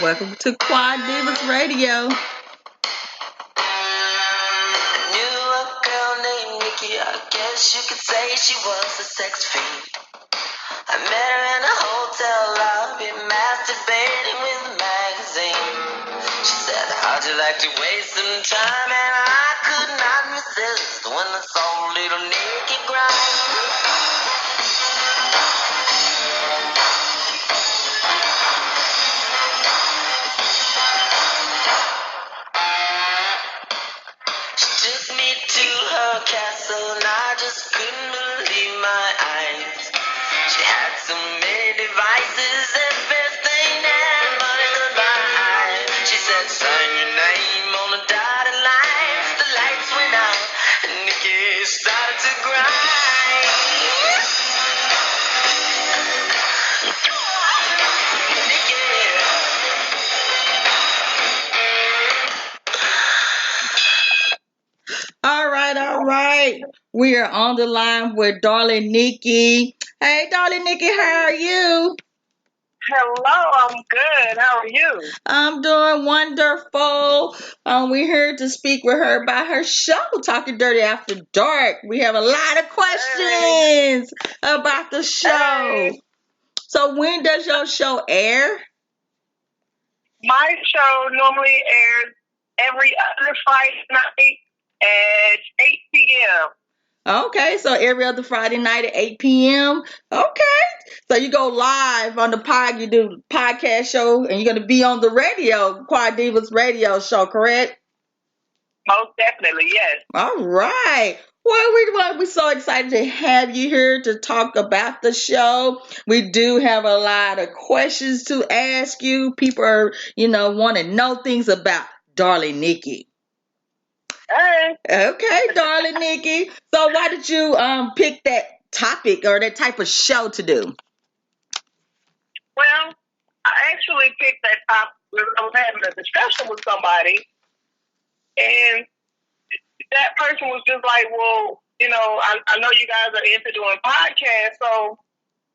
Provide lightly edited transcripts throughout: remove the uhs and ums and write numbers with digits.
Welcome to Quad Divas Radio. I knew a girl named Nikki, I guess you could say she was a sex fiend. I met her in a hotel lobby, masturbating with a magazine. She said, how'd you like to waste some time? And I could not resist when I saw little Nikki grind. She took me to her castle and I just couldn't believe my eyes. She had so many devices and best thing and money could buy. She said, sign your name on a dotted line. The lights went out and Nikki started to grind. Nikki. All right. We are on the line with darling Nikki. Hey, darling Nikki, how are you? Hello, I'm good. How are you? I'm doing wonderful. We're here to speak with her about her show, Talking Dirty After Dark. We have a lot of questions about the show. Hey. So when does your show air? My show normally airs every other Friday night at 8 p.m. Okay, so every other Friday night at 8 p.m. Okay. So you go live on the pod, you do podcast show, and you're going to be on the radio, Quad Divas radio show, correct? Most definitely, yes. All right. Well, we're so excited to have you here to talk about the show. We do have a lot of questions to ask you. People are, want to know things about darling Nikki. Hey. Okay, darling Nikki. So why did you pick that topic or that type of show to do? Well, I actually picked that topic. I was having a discussion with somebody, and that person was just like, well, I know you guys are into doing podcasts, so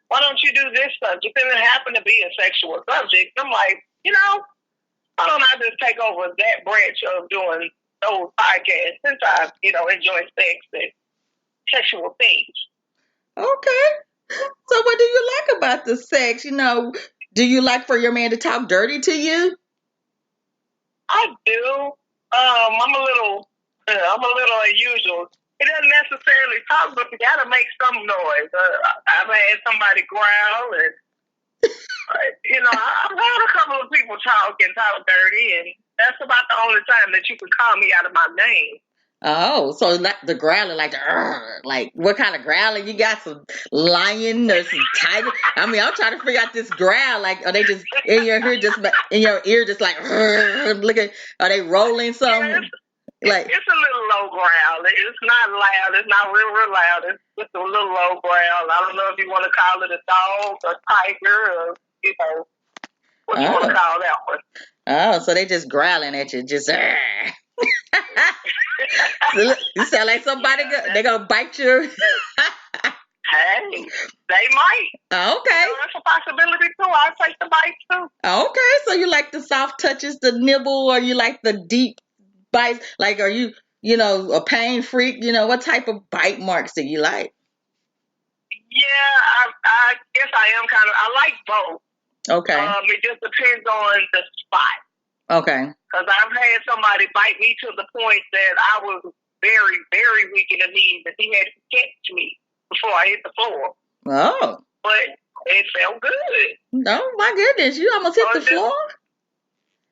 why don't you do this subject? And it happened to be a sexual subject. I'm like, why don't I just take over that branch of doing those podcasts since I, enjoy sex and sexual things. Okay. So what do you like about the sex? Do you like for your man to talk dirty to you? I do. I'm a little unusual. He doesn't necessarily talk, but you gotta make some noise. I've had somebody growl, and I've had a couple of people talk dirty, and that's about the only time that you can call me out of my name. Oh, so like the growling, like what kind of growling? You got some lion or some tiger? I mean, I'm trying to figure out this growl. Like, are they just in your ear, just like looking? Are they rolling something? Yeah, it's a little low growl. It's not loud. It's not real loud. It's just a little low growl. I don't know if you want to call it a dog or tiger or what you want to call that one. Oh, so they just growling at you, just. You sound like somebody they gonna bite you. Hey, they might. Okay. That's a possibility too. I'll take the bite too. Okay, so you like the soft touches, the nibble, or you like the deep bites? Like, are you, a pain freak? What type of bite marks do you like? Yeah, I guess I am kind of. I like both. Okay. It just depends on the spot. Okay. Because I've had somebody bite me to the point that I was very, very weak in the knees that he had to catch me before I hit the floor. Oh. But it felt good. Oh my goodness, you almost hit the floor?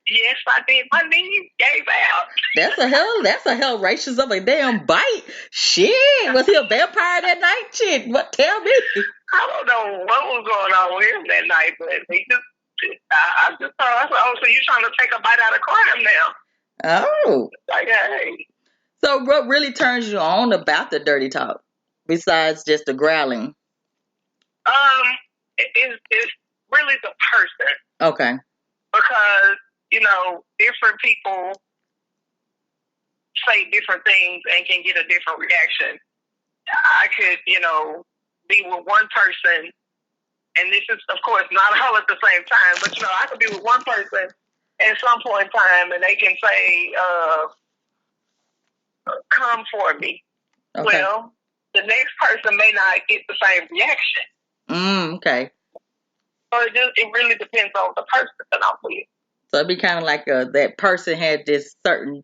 Yes, I did. My knees gave out. That's a hell racious of a damn bite. Shit. Was he a vampire that night? Shit. What, tell me. I don't know what was going on with him that night, but he just I just thought, oh, so you're trying to take a bite out of crime now. Oh. Like, hey. So what really turns you on about the dirty talk, besides just the growling? It's really the person. Okay. Because, different people say different things and can get a different reaction. I could, be with one person and this is, of course, not all at the same time, but, you know, I could be with one person at some point in time, and they can say, come for me. Okay. Well, the next person may not get the same reaction. Okay. So it really depends on the person that I'm with. So it'd be kind of like that person had this certain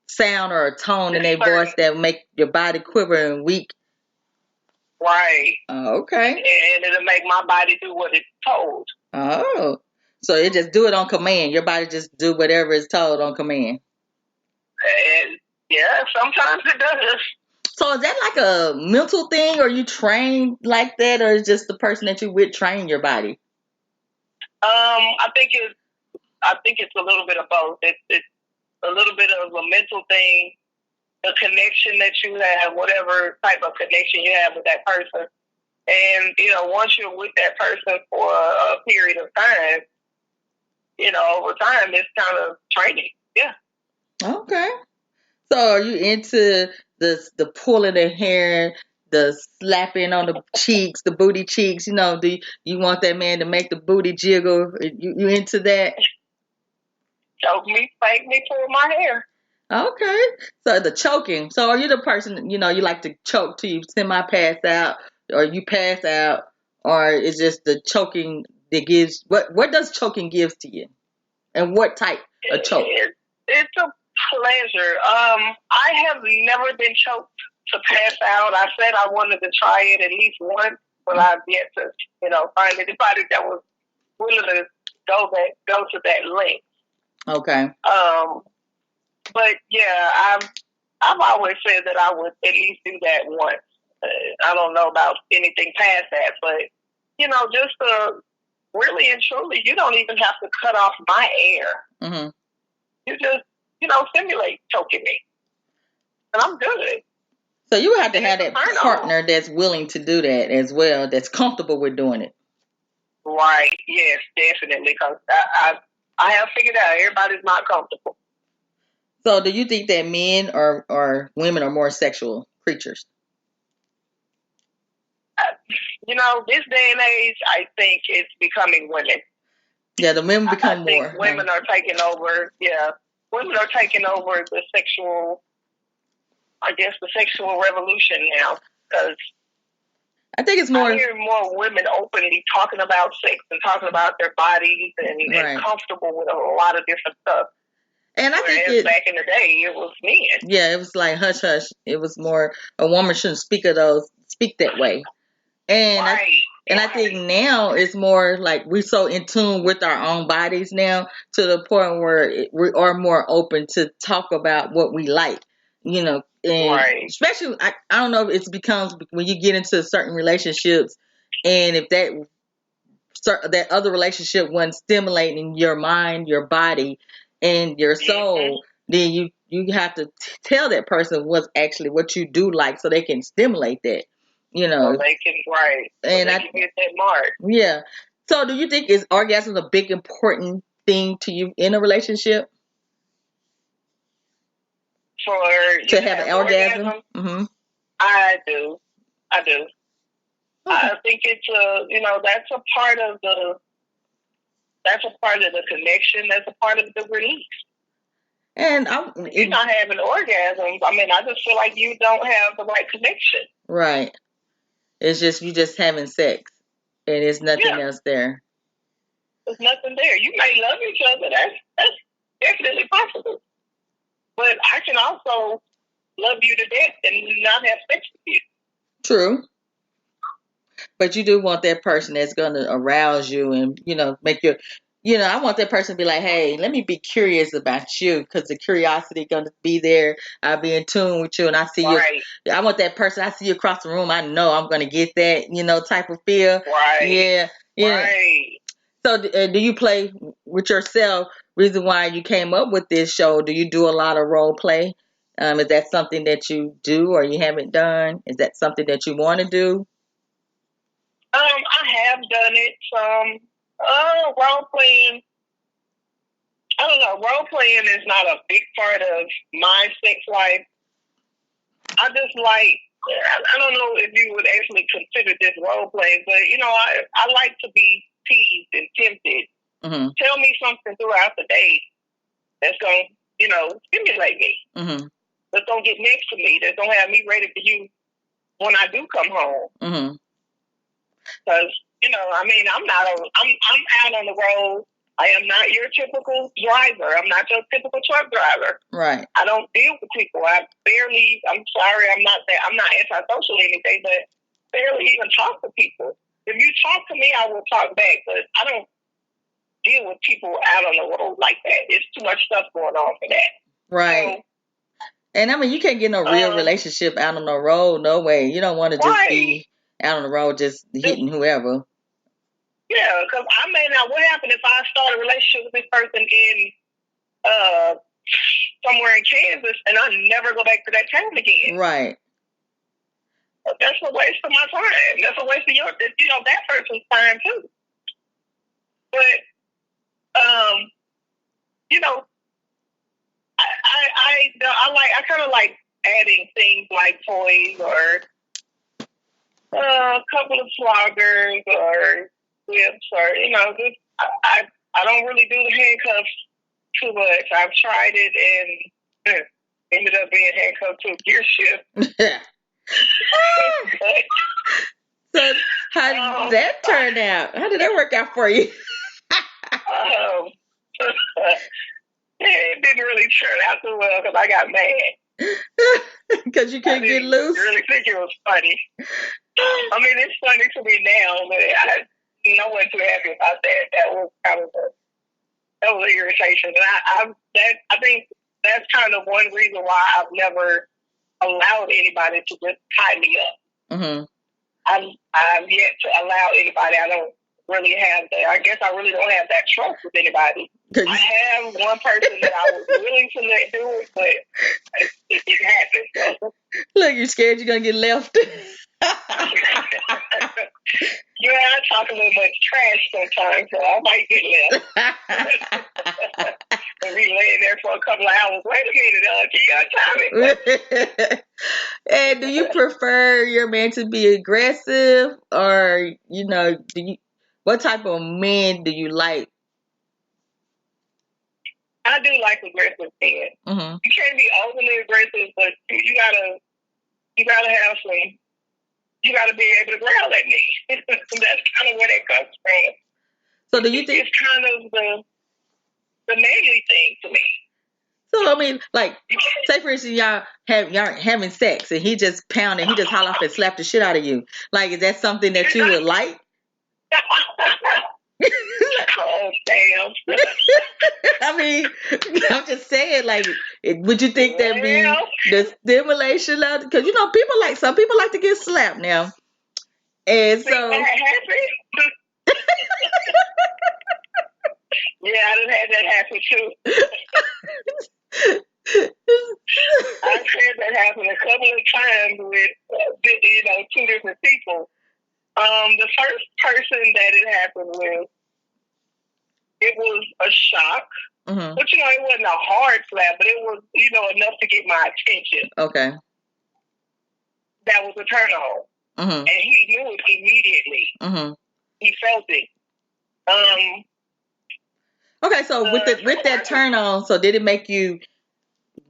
sound or a tone in their voice that would make your body quiver and weak. Right. Okay. And it'll make my body do what it's told. Oh. So it just do it on command. Your body just do whatever it's told on command. And yeah, sometimes it does. So is that like a mental thing, or you train like that, or is just the person that you with train your body? I think it's a little bit of both. It's a little bit of a mental thing, the connection that you have, whatever type of connection you have with that person. And, you know, once you're with that person for a period of time, you know, over time, it's kind of training. Yeah. Okay. So are you into the pulling the hair, the slapping on the cheeks, the booty cheeks? You know, do you want that man to make the booty jiggle? You into that? Choke me, spank me, pull my hair. Okay. So the choking. So are you the person, you know, you like to choke till you semi-pass out, or you pass out, or is just the choking that gives, what does choking gives to you? And what type of choke? It's a pleasure. I have never been choked to pass out. I said I wanted to try it at least once, but I've yet to, you know, find anybody that was willing to go to that length. Okay. But yeah, I've always said that I would at least do that once. I don't know about anything past that, but you know, just really and truly, you don't even have to cut off my air. Mm-hmm. You just, you know, simulate choking me, and I'm good. So you have to have that partner that's willing to do that as well, that's comfortable with doing it. Right. Yes, definitely. Because I have figured out everybody's not comfortable. So do you think that men or women are more sexual creatures? You know, this day and age, I think it's becoming women. Yeah, the women become more. I think women are taking over. Yeah, women are taking over the sexual, I guess, the sexual revolution now. Because I think it's more. I hear more women openly talking about sex and talking about their bodies and comfortable with a lot of different stuff. And I think back in the day, it was men. Yeah, it was like hush hush. It was more a woman shouldn't speak that way. And I think now it's more like we're so in tune with our own bodies now to the point where we are more open to talk about what we like, you know. And especially, I don't know if it becomes when you get into certain relationships, and if that other relationship wasn't stimulating your mind, your body, and your soul, then you have to tell that person what's actually what you do like, so they can stimulate that. You know, so they can and I can get that mark. Yeah. So, do you think is orgasm a big important thing to you in a relationship? To have an orgasm? Mm-hmm. I do. Okay. I think it's that's a part of the connection. That's a part of the release. And you're not having orgasms. I mean, I just feel like you don't have the right connection. Right. It's just you just having sex, and there's nothing else there. There's nothing there. You may love each other. That's definitely possible. But I can also love you to death and not have sex with you. True. But you do want that person that's going to arouse you and, make you, I want that person to be like, hey, let me be curious about you, because the curiosity going to be there. I'll be in tune with you, and I see you. I want that person. I see you across the room. I know I'm going to get that, type of feel. Right. Yeah. Right. So do you play with yourself? Reason why you came up with this show, do you do a lot of role play? Is that something that you do or you haven't done? Is that something that you want to do? I have done it some. Role playing. I don't know. Role playing is not a big part of my sex life. I just like I don't know if you would actually consider this role play, but I like to be teased and tempted. Mm-hmm. Tell me something throughout the day that's going to, stimulate me. Mm-hmm. That's going to get next to me. That's going to have me ready for you when I do come home. Mm-hmm. Because, I'm out on the road. I am not your typical driver. I'm not your typical truck driver. Right. I don't deal with people. I'm sorry, I'm not antisocial or anything, but barely even talk to people. If you talk to me, I will talk back, but I don't deal with people out on the road like that. It's too much stuff going on for that. Right. So, and I mean, you can't get no real relationship out on the road. No way. You don't want to just be out on the road just hitting whoever. Yeah, because what happened if I start a relationship with this person in somewhere in Kansas and I never go back to that town again? Right. That's a waste of my time. That's a waste of that person's time too. But I kind of like adding things like toys or a couple of floggers or whips or I don't really do the handcuffs too much. I've tried it and ended up being handcuffed to a gear shift. So how did that turn out? How did that work out for you? It didn't really turn out too well because I got mad. Because you couldn't get loose? I really think it was funny. I mean, it's funny to me now, but I wasn't too happy about that. That was kind of an irritation. And I think that's kind of one reason why I've never allowed anybody to just tie me up. Mm-hmm. I've yet to allow anybody. I don't really have that. I guess I really don't have that trust with anybody. I have one person that I was willing to let do it, but it happened. So. Look, you're scared you're going to get left. Yeah, I talk a little much trash sometimes, so I might get left. And be laying there for a couple of hours. Wait a minute, can you untie me? And do you prefer your man to be aggressive, or what type of man do you like? I do like aggressive men. Mm-hmm. You can't be overly aggressive, but you gotta have some. You gotta be able to growl at me. That's kind of where that comes from. So do you think it's kind of the manly thing to me? So I mean, like, say for instance, y'all having sex and he just pounding, he just holler off and slap the shit out of you. Like, is that something that you would like? Oh, damn. I mean, I'm just saying, like, would you think that'd be the stimulation of? Because some people like to get slapped now, and so. That happened? Yeah, I done had that happen too. I've had that happen a couple of times with two different people. The first person that it happened with, it was a shock. Mm-hmm. But it wasn't a hard slap, but it was enough to get my attention. Okay. That was a turn on. Mm-hmm. And he knew it immediately. Mm-hmm. He felt it. Okay, so with that turn on, so did it make you?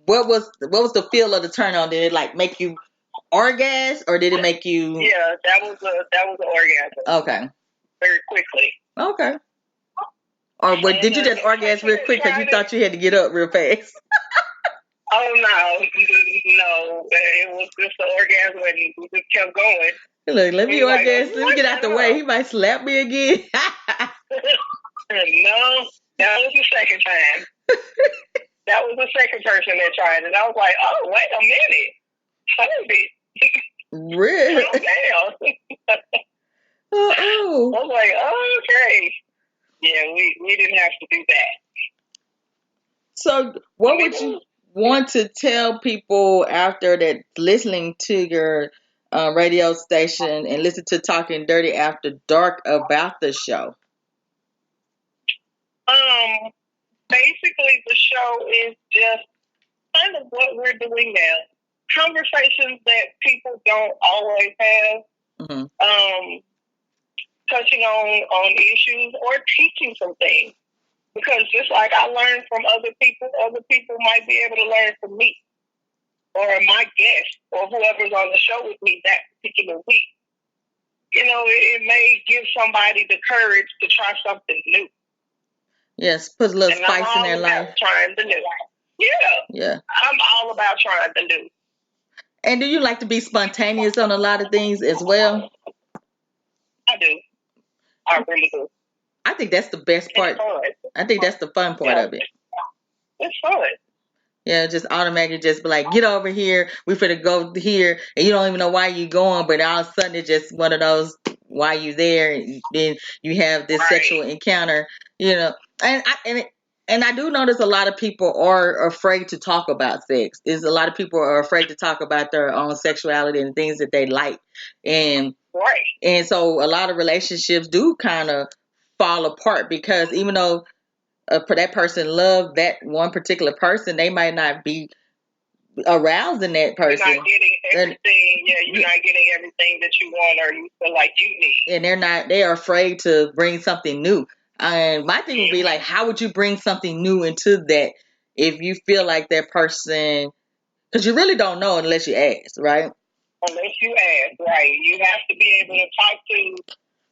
What was the feel of the turn on? Did it like make you orgasm, or did it make you? Yeah, that was an orgasm. Okay. Very quickly. Okay. Or did you just orgasm real quick because you thought you had to get up real fast? Oh no! It was just an orgasm, and we just kept going. Look, let me orgasm. Let me get out the way. He might slap me again. No, that was the second time. That was the second person that tried it. I was like, oh, wait a minute. Hold it. Really? Calm down. Oh. I was like, oh, okay. Yeah, we didn't have to do that. So what would you want to tell people after that listening to your radio station and listen to Talking Dirty After Dark about the show? Basically the show is just kind of what we're doing now. conversations that people don't always have, touching on issues or teaching some things. Because just like I learned from other people might be able to learn from me or my guest or whoever's on the show with me that particular week. You know, it may give somebody the courage to try something new. Yes, put a little spice in their life. Trying the new. Yeah. I'm all about trying the new. And do you like to be spontaneous on a lot of things as well? I do. I really do. I think that's the best part. I think that's the fun part of it. It's fun. Yeah, just automatically just be like, get over here. We finna go here. And you don't even know why you going, but all of a sudden it's just one of those, why you there. And then you have this sexual encounter, you know. And I do notice a lot of people are afraid to talk about sex. There's a lot of people are afraid to talk about their own sexuality and things that they like. And so a lot of relationships do kind of fall apart because even though that person loved that one particular person, they might not be arousing that person. You're not getting everything. You're not getting everything that you want or you feel like you need. And they're afraid to bring something new. And my thing would be like, how would you bring something new into that if you feel like that person, because you really don't know unless you ask, right? Unless you ask, right. You have to be able to talk to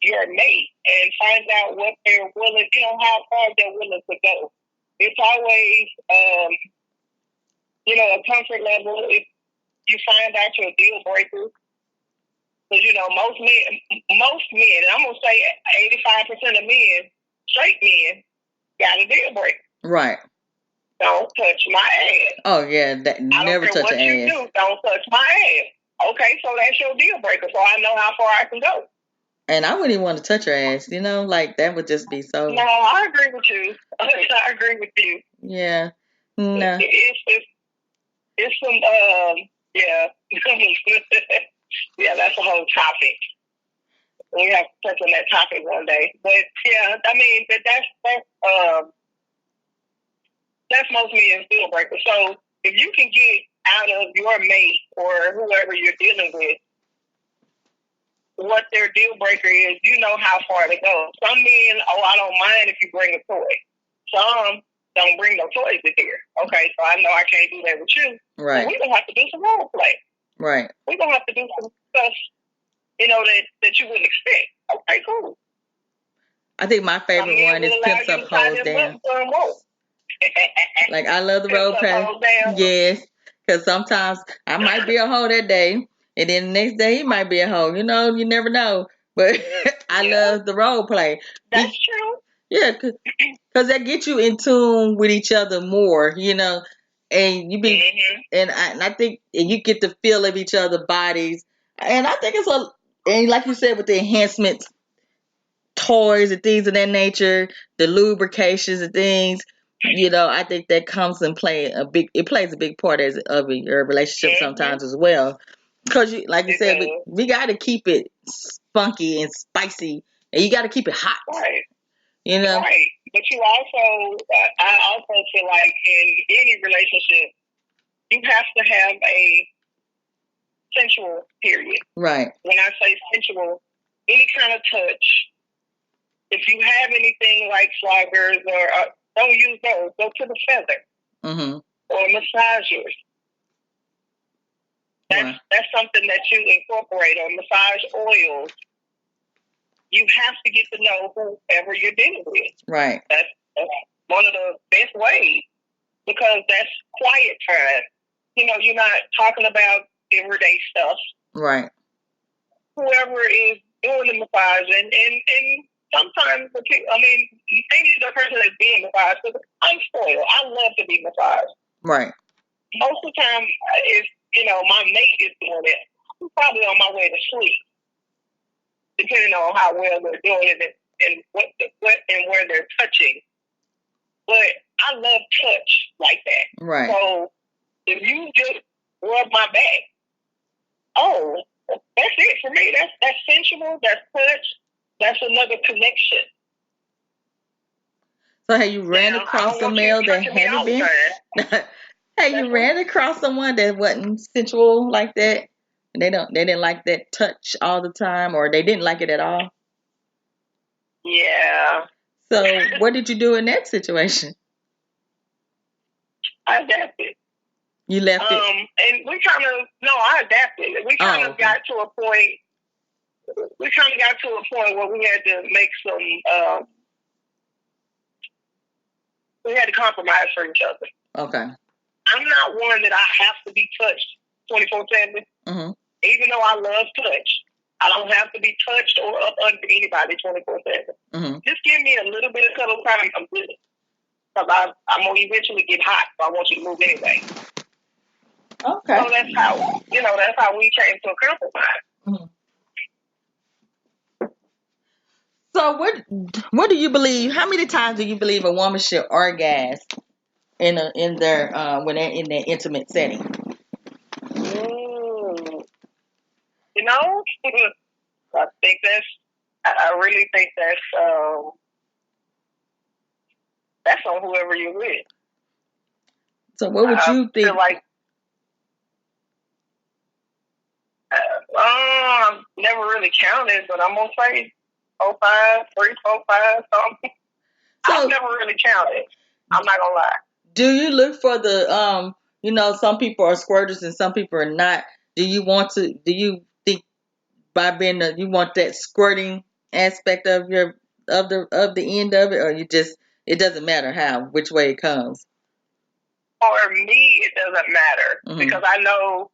your mate and find out what they're willing, how far they're willing to go. It's always, a comfort level. If you find out your deal breakers, because, most men, and I'm going to say 85% of men, straight men, got a deal breaker. Right. Don't touch my ass. Oh, yeah. Never touch an ass. You do, don't touch my ass. Okay, so that's your deal breaker, so I know how far I can go. And I wouldn't even want to touch her ass, like that would just be so. No, I agree with you. I agree with you. Yeah. No. It's some, yeah. Yeah, that's a whole topic. We have to touch on that topic one day. But yeah, I mean, that's most men's deal breaker. So if you can get out of your mate or whoever you're dealing with what their deal breaker is, you know how far to go. Some men, I don't mind if you bring a toy. Some don't bring no toys in here. Okay, so I know I can't do that with you. Right. So we're going to have to do some role play. Right. We're going to have to do some stuff, that you wouldn't expect. Okay, cool. I think my favorite one is Pimps Up, Hoes Down. Like, I love the role play. Yes. Because sometimes I might be a hoe that day, and then the next day he might be a hoe. You never know. But I love the role play. That's true. Yeah, because that gets you in tune with each other more, and you be, and I think and you get the feel of each other's bodies, and I think and like you said, with the enhancements, toys and things of that nature, the lubrications and things, I think that comes and plays a big part of your relationship sometimes as well, because like you said, we got to keep it spunky and spicy, and you got to keep it hot. Right. Right. But I also feel like in any relationship, you have to have a sensual period. Right. When I say sensual, any kind of touch. If you have anything like floggers or don't use those, go to the feather or massagers. That's something that you incorporate, or massage oils. You have to get to know whoever you're dealing with. Right. That's one of the best ways, because that's quiet time. You're not talking about everyday stuff. Right. Whoever is doing the massaging, and sometimes maybe the person that's being massaged, because I'm spoiled. I love to be massaged. Right. Most of the time, if my mate is doing it, I'm probably on my way to sleep, depending on how well they're doing it and what and where they're touching. But I love touch like that. Right. So if you just rub my back, that's it for me. That's sensual. That's touch. That's another connection. So have you ran across a male that haven't been? Hey, you ran across someone that wasn't sensual like that? And they didn't like that touch all the time, or they didn't like it at all? Yeah. So what did you do in that situation? I adapted. You left it? And we kind of, no, I adapted. We kind of got to a point, where we had to make some, we had to compromise for each other. Okay. I'm not one that I have to be touched 24/7. Mm-hmm. Even though I love touch, I don't have to be touched or up under anybody 24/7. Mm-hmm. Just give me a little bit of cuddle time, I'm good. Because I'm going to eventually get hot, so I want you to move anyway. Okay. So that's how we came to a compromise. Mm-hmm. So what do you believe? How many times do you believe a woman should orgasm in their when they're in their intimate setting? You know, I really think that's on whoever you're with. So what would you think? I feel like I've never really counted, but I'm gonna say 4, 5, 3, 4, 5, something. So, I've never really counted. I'm not gonna lie. Do you look for the some people are squirters and some people are not? Do you think by being you want that squirting aspect of the end of it, or you just it doesn't matter which way it comes? For me, it doesn't matter because I know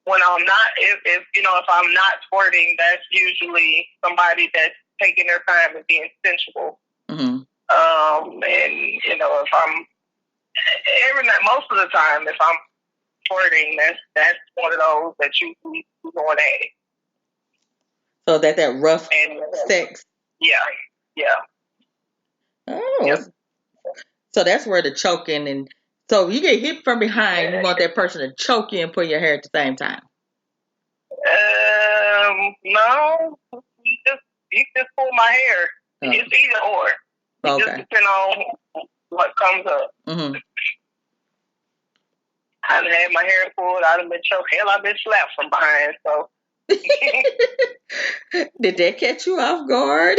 when I'm not, if I'm not squirting, that's usually somebody that's taking their time and being sensual. Mm-hmm. And if I'm most of the time, if I'm squirting, that's one of those that you going at it. So that rough sex. Yeah. Oh. Yep. So that's where the choking and so you get hit from behind. You want that person to choke you and pull your hair at the same time. No, you just pull my hair. Oh. It's either or. It just depends on what comes up. Mm-hmm. I've had my hair pulled. I've been choked. Hell, I've been slapped from behind. So. Did that catch you off guard?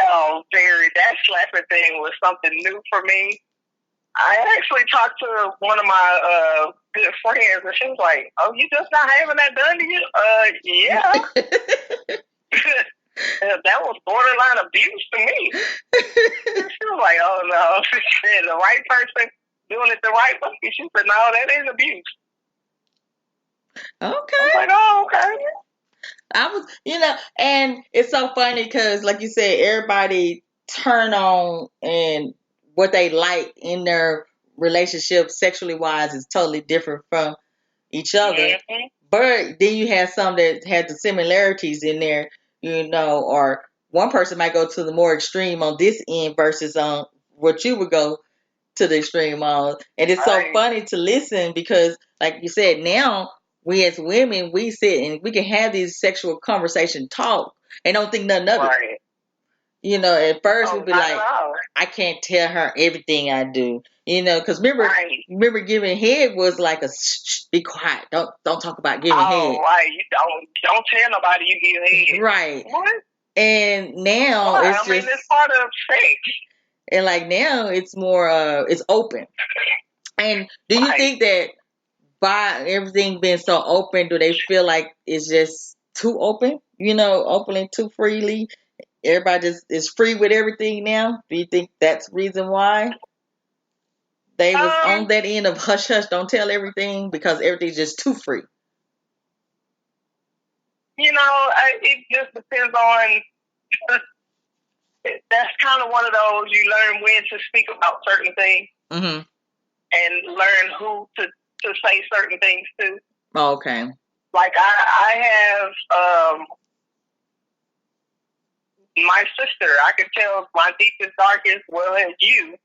Oh, very. That slapping thing was something new for me. I actually talked to one of my good friends, and she was like, "Oh, you just not having that done to you?" Yeah. That was borderline abuse to me. She was like, "Oh no," she said, "The right person doing it the right way." She said, "No, that ain't abuse." Okay. I was like, "Oh, okay." I was, and it's so funny because, like you said, everybody turn on and what they like in their relationship, sexually wise, is totally different from each other. Mm-hmm. But then you have some that had the similarities in there, or one person might go to the more extreme on this end versus on what you would go to the extreme on. And it's so funny to listen because, like you said, now we as women, we sit and we can have these sexual conversation talk and don't think nothing of it. At first we'd be like, I can't tell her everything I do. Because remember giving head was like a shh, be quiet. Don't talk about giving head. Oh, right. You don't tell nobody you give head. Right. What? And now it's part of sex. And like now it's more it's open. And do you think that by everything being so open, do they feel like it's just too open? Opening too freely? Everybody just is free with everything now? Do you think that's the reason why they was on that end of hush hush, don't tell everything because everything's just too free? It just depends on. That's kind of one of those you learn when to speak about certain things, mm-hmm. and learn who to say certain things to. Oh, okay. Like I have my sister. I could tell my deepest, darkest, well as you.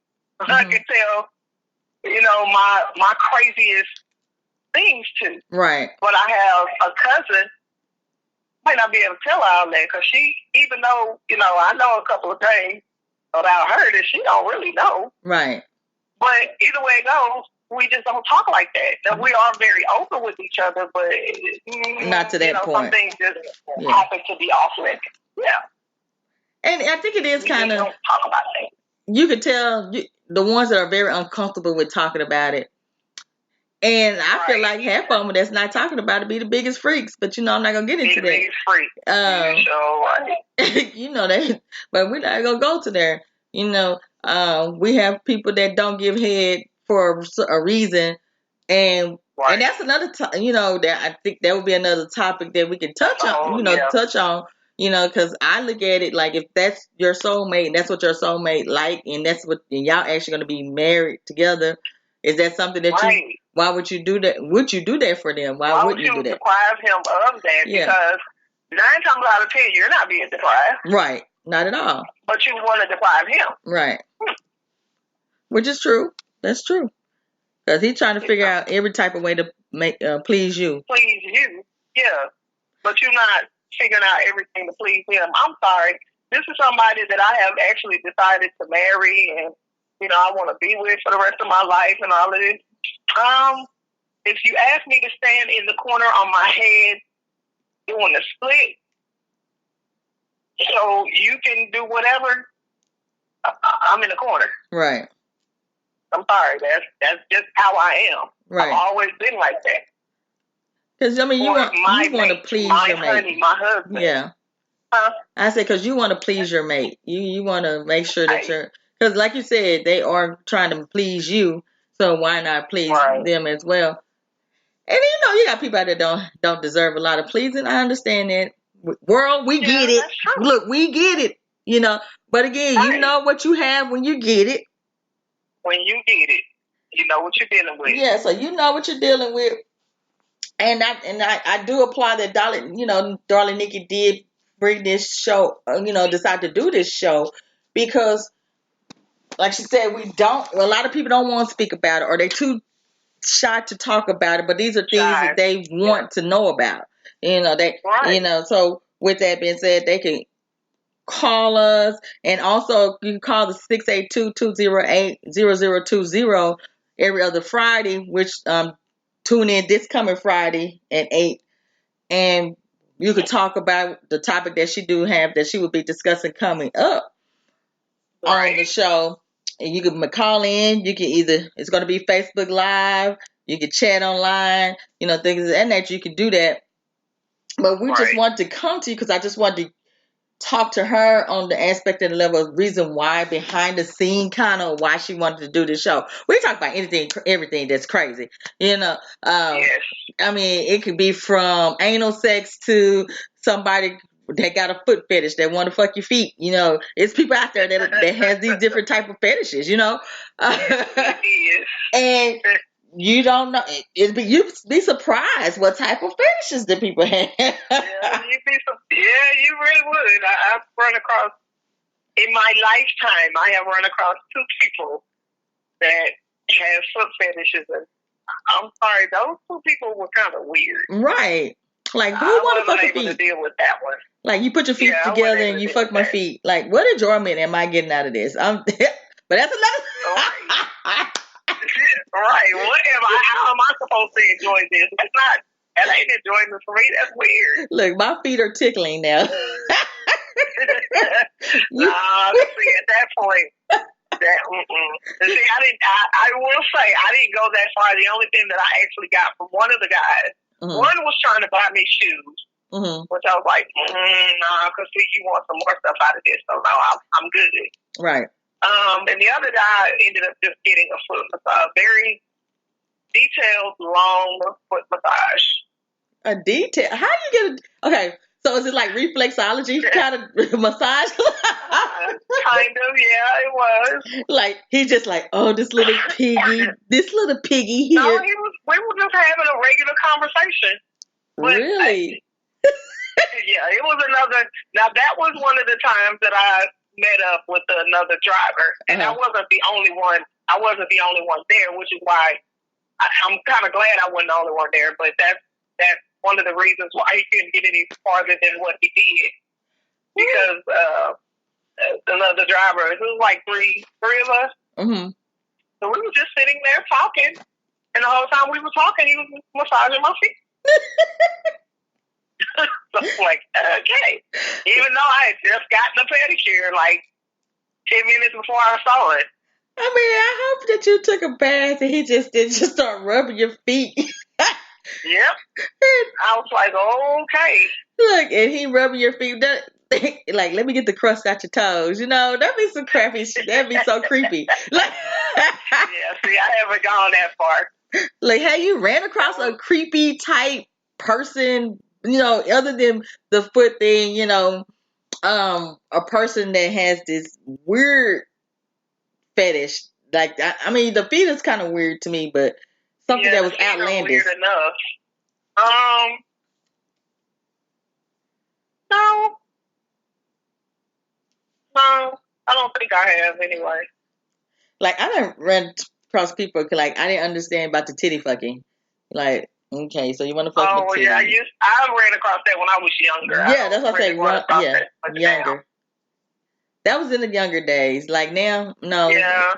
Mm-hmm. I could tell, my craziest things to. Right. But I have a cousin. Might not be able to tell her all that because she, even though I know a couple of things, about her that she don't really know. Right. But either way it goes, we just don't talk like that. And we are very open with each other, but not to that point. Some things just happen to be off limits. Yeah. And I think it is kind of, don't talk about that. You could tell the ones that are very uncomfortable with talking about it. And I feel like half of them that's not talking about it be the biggest freaks. But, I'm not going to get into that. Biggest freak. That. But we're not going to go to there. We have people that don't give head for a reason. And that's another, that I think that would be another topic that we can touch on, touch on. Because I look at it like if that's your soulmate, and that's what your soulmate like, and that's what and y'all actually going to be married together. Is that something that why would you do that? Would you do that for them? Why wouldn't you do that? Deprive him of that because 9 times out of 10 you're not being deprived. Right, not at all. But you want to deprive him. Right, which is true. That's true. Because he's trying to figure out every type of way to make please you. Please you, yeah. But you're not figuring out everything to please him. I'm sorry. This is somebody that I have actually decided to marry and, I want to be with for the rest of my life and all of this. If you ask me to stand in the corner on my head doing the split, so you can do whatever, I'm in the corner. Right. I'm sorry. That's just how I am. Right. I've always been like that. Because, you want to please your mate. Honey, my husband. Yeah. I said, because you want to please your mate. You want to make sure that you're... Because like you said, they are trying to please you. So why not please them as well? And you got people out there don't deserve a lot of pleasing. I understand that. World, we get it. Look, we get it. But again, you know what you have when you get it. When you get it, you know what you're dealing with. Yeah, so you know what you're dealing with. And I do applaud that Darling Nikki did bring this show, decide to do this show because, like she said, a lot of people don't want to speak about it or they're too shy to talk about it, but these are things that they want to know about. So with that being said, they can call us, and also you can call the 682-208-0020 every other Friday, which tune in this coming Friday at 8, and you could talk about the topic that she do have that she will be discussing coming up on the show. And you can call in. You can it's going to be Facebook Live. You can chat online. Things of that nature. You can do that. But we just want to come to you because I just wanted to talk to her on the aspect and the level of reason why, behind the scene, kind of why she wanted to do this show. We talk about everything that's crazy. Yes. I mean, it could be from anal sex to somebody that got a foot fetish that want to fuck your feet. It's people out there that has these different type of fetishes. And you don't know. You'd be surprised what type of fetishes that people have. You really would. I've run across, in my lifetime, I have run across 2 people that have foot fetishes. And I'm sorry, those 2 people were kind of weird. Right. Like, who want to fuck your feet? To deal with that one. Like, you put your feet together and you fuck my feet. Like, what enjoyment am I getting out of this? But that's another... Right. How am I supposed to enjoy this? That ain't enjoyment for me. That's weird. Look, my feet are tickling now. See, at that point, see, I will say, I didn't go that far. The only thing that I actually got from one of the guys, one was trying to buy me shoes, which I was like, nah, because you want some more stuff out of this. So, no, I'm good. Right. And the other guy ended up just getting a foot massage, very detailed, long foot massage. A detail? How do you get okay, so is it like reflexology kind of massage? Kind of, yeah, it was. Like, he's just like, oh, this little piggy here. No, we were just having a regular conversation. Really? Yeah, it was another, now that was one of the times that I met up with another driver, and I wasn't the only one there, which is why I'm kind of glad I wasn't the only one there, but that's one of the reasons why he couldn't get any farther than what he did, because the another driver. It was like three of us. Mm-hmm. So we were just sitting there talking, and the whole time we were talking, he was massaging my feet. So I'm like, okay. Even though I had just gotten a pedicure like 10 minutes before I saw it. I mean, I hope that you took a bath and he just didn't just start rubbing your feet. Yep. I was like, okay. Look, and he rubbing your feet. Like, let me get the crust out your toes. You know, that'd be some crappy shit. That'd be so creepy. Like, yeah, see, I haven't gone that far. Like, have you ran across a creepy type person, you know, other than the foot thing, you know, a person that has this weird fetish? Like, I mean, the feet is kind of weird to me, but something that was outlandish. Weird enough. No, I don't think I have anyway. Like, I didn't run across people, like, I didn't understand about the titty fucking. Like, okay, so you want to fuck with titty. Yeah, I ran across that when I was younger. Yeah, that's what I say. Younger. Now. That was in the younger days. Like, now, no. Yeah.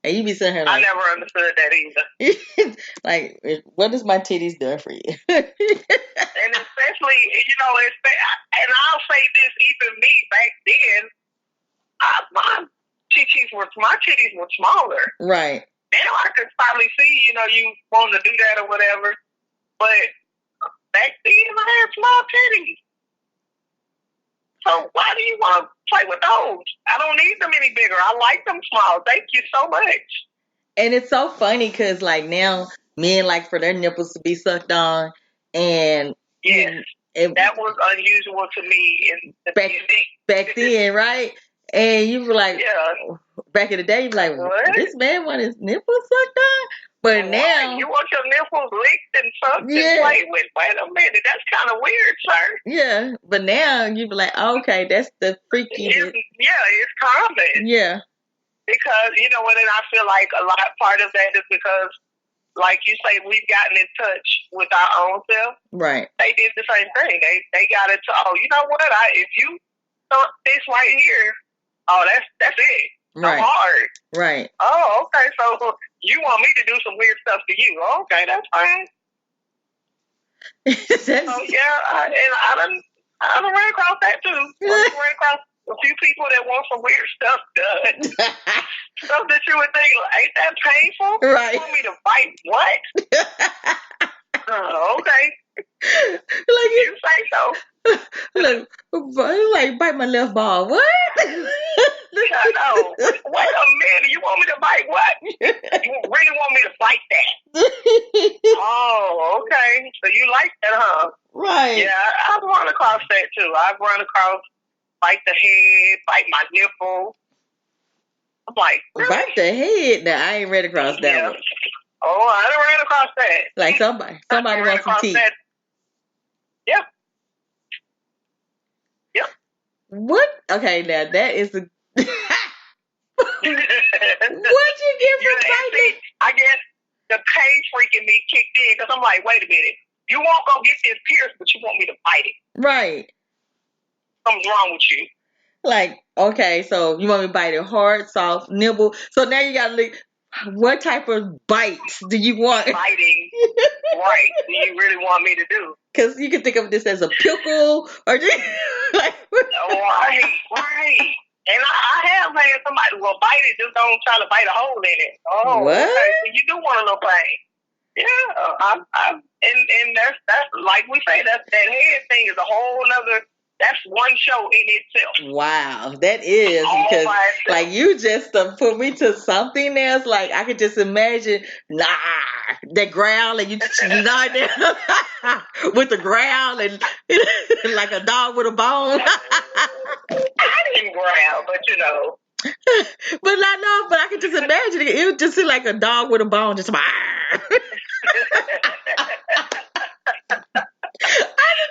And you be sitting here like, I never understood that either. Like, what is my titties doing for you? And especially, you know, and I'll say this, even me back then, my titties were smaller. Right. Now I could probably see, you know, you want to do that or whatever. But back then I had small titties. So why do you want to play with those? I don't need them any bigger. I like them small. Thank you so much. And it's so funny because, like, now men like for their nipples to be sucked on, and yes, that was unusual to me in the back then, right? And you were like, back in the day, you were like, what? This man want his nipples sucked on? But now you want your nipples licked and sucked and played with? Wait a minute, that's kind of weird, sir. Yeah, but now you be like, okay, that's the freaky. It's common. Yeah. Because, you know, and then I feel like a lot part of that is because, like you say, we've gotten in touch with our own self. Right. They did the same thing. They got it to, you know what? If you thought this right here, that's it. Right. I'm hard. Right. Oh, okay. So you want me to do some weird stuff to you? Okay, that's fine. So yeah, I done ran across that too. I ran across a few people that want some weird stuff done. Stuff that you would think, ain't that painful? Right. You want me to bite what? Okay. Like you say so. Look, like bite my left ball. What? I know. Wait a minute. You want me to bite what? You really want me to bite that? Oh, okay. So you like that, huh? Right. Yeah, I've run across that too. I've run across bite the head, bite my nipple. I'm like, really? Bite the head? Now I ain't ran across that one. Oh, I done ran across that. Like somebody wants some teeth. That. Yeah. Yep. What? Okay, now that is the. What'd you get from biting? I guess the pain freaking me kicked in because I'm like, wait a minute. You won't go get this pierced, but you want me to bite it. Right. Something's wrong with you. Like, okay, so you want me to bite it hard, soft, nibble. So now you gotta look. What type of bites do you want? Biting. Right. Do you really want me to do? Because you can think of this as a pickle or just like. Right. And I have had somebody, bite it, just don't try to bite a hole in it. Oh, what? Okay. So you do want a little pain. Yeah. And that's like we say, that head thing is a whole nother. That's one show in itself. Wow, that is because like you just put me to something else. Like I could just imagine, that growl and you lie there with the growl and like a dog with a bone. I didn't growl, but you know. But I could just imagine it. It would just seem like a dog with a bone, just. I could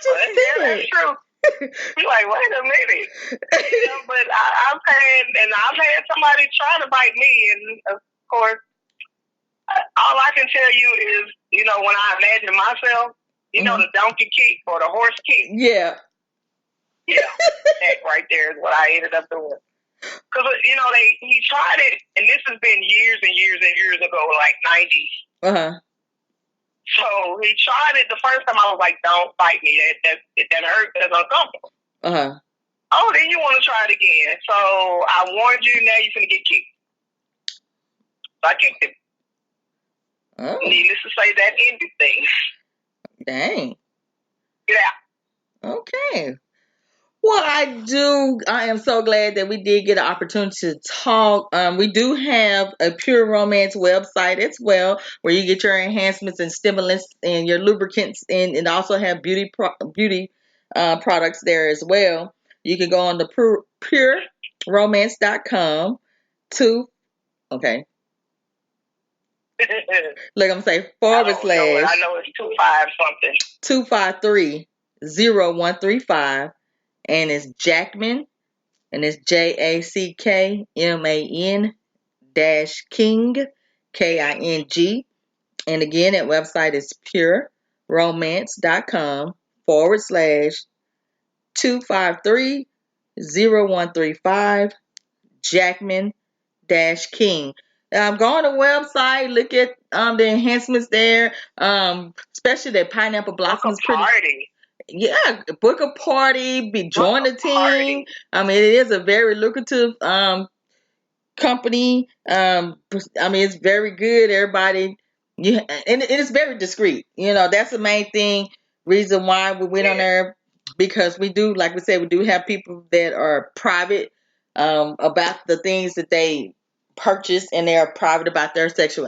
just see it. That's true. You're like, wait a minute. But I've had somebody try to bite me, and of course, all I can tell you is, you know, when I imagine myself, you know, the donkey kick or the horse kick. Yeah. Yeah, that right there is what I ended up doing. because he tried it, and this has been years and years and years ago, like 90s. So he tried it the first time. I was like, "Don't bite me. That hurts. That's uncomfortable." Oh, then you want to try it again. So I warned you. Now you're gonna get kicked. So I kicked him. Oh. Needless to say, that ended things. Dang. Yeah. Okay. Well, I am so glad that we did get an opportunity to talk. We do have a Pure Romance website as well, where you get your enhancements and stimulants and your lubricants, and also have beauty products there as well. You can go on to pureromance.com okay. Look, I'm saying / I know it's 25 something. 253-0135. And it's Jackman, and it's JACKMAN -King, KING. And again, that website is pureromance.com / 253-0135 Jackman -King. Go on the website, look at the enhancements there, especially that pineapple blossom is pretty. Party. Yeah, book a party, join the team. I mean, it is a very lucrative company. I mean, it's very good. Everybody, and it is very discreet. That's the main thing. Reason why we went on there, because we do, like we said, we do have people that are private about the things that they purchase, and they are private about their sexual,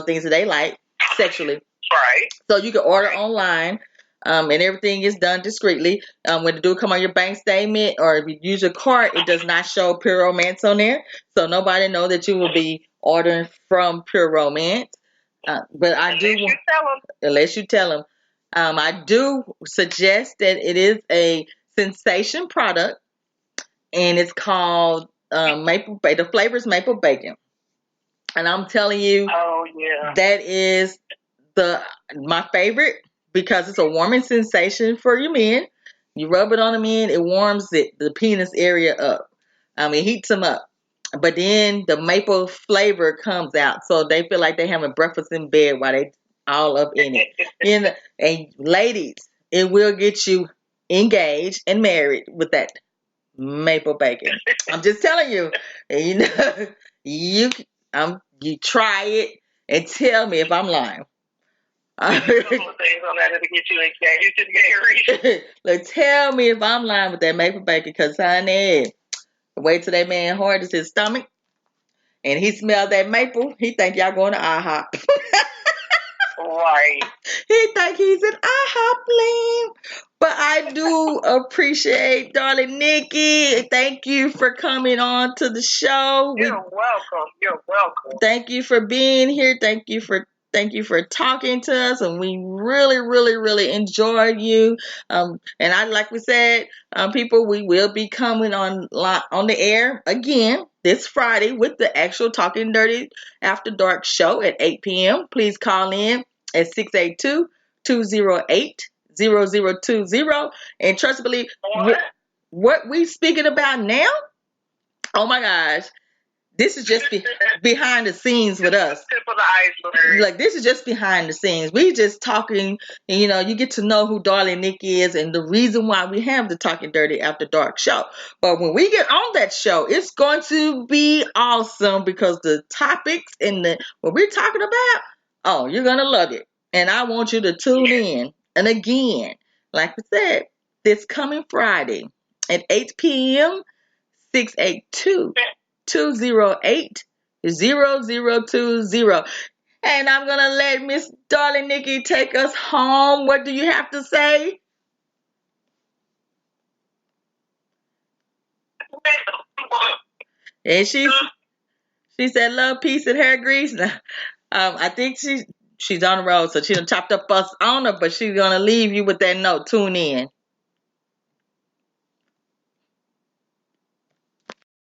things that they like sexually. Right. So you can order online. And everything is done discreetly. When it do come on your bank statement, or if you use your card, it does not show Pure Romance on there. So nobody know that you will be ordering from Pure Romance. But I do, unless you tell them. I do suggest that it is a sensation product, and it's called maple. The flavor is maple bacon, and I'm telling you, that is my favorite, because it's a warming sensation for your men. You rub it on the men, it warms the penis area up. It heats them up. But then the maple flavor comes out, so they feel like they're having breakfast in bed while they all up in it. And ladies, it will get you engaged and married with that maple bacon. I'm just telling you. You try it and tell me if I'm lying. Like, tell me if I'm lying with that maple bacon, because honey, wait till that man hardens his stomach and he smells that maple, he think y'all going to IHOP. Right. He think he's an IHOP lane. But I do appreciate, darling Nikki. Thank you for coming on to the show. You're welcome. You're welcome. Thank you for being here. Thank you for talking to us, and we really, really, really enjoyed you. And like we said, people, we will be coming on the air again this Friday with the actual Talking Dirty After Dark show at 8 p.m. Please call in at 682-208-0020. And trust and believe, what we speaking about now, oh my gosh, this is just behind the scenes with us. Tip of the iceberg. Like, this is just behind the scenes. We just talking, and you get to know who Darling Nikki is and the reason why we have the Talking Dirty After Dark show. But when we get on that show, it's going to be awesome, because the topics and what we're talking about, oh, you're going to love it. And I want you to tune in. And again, like we said, this coming Friday at 8 p.m., 682-208-0020. And I'm going to let Miss Darling Nikki take us home. What do you have to say? And she said love, peace, and hair grease. I think she's on the road, so she done chopped up us on her, but she's going to leave you with that note. Tune in.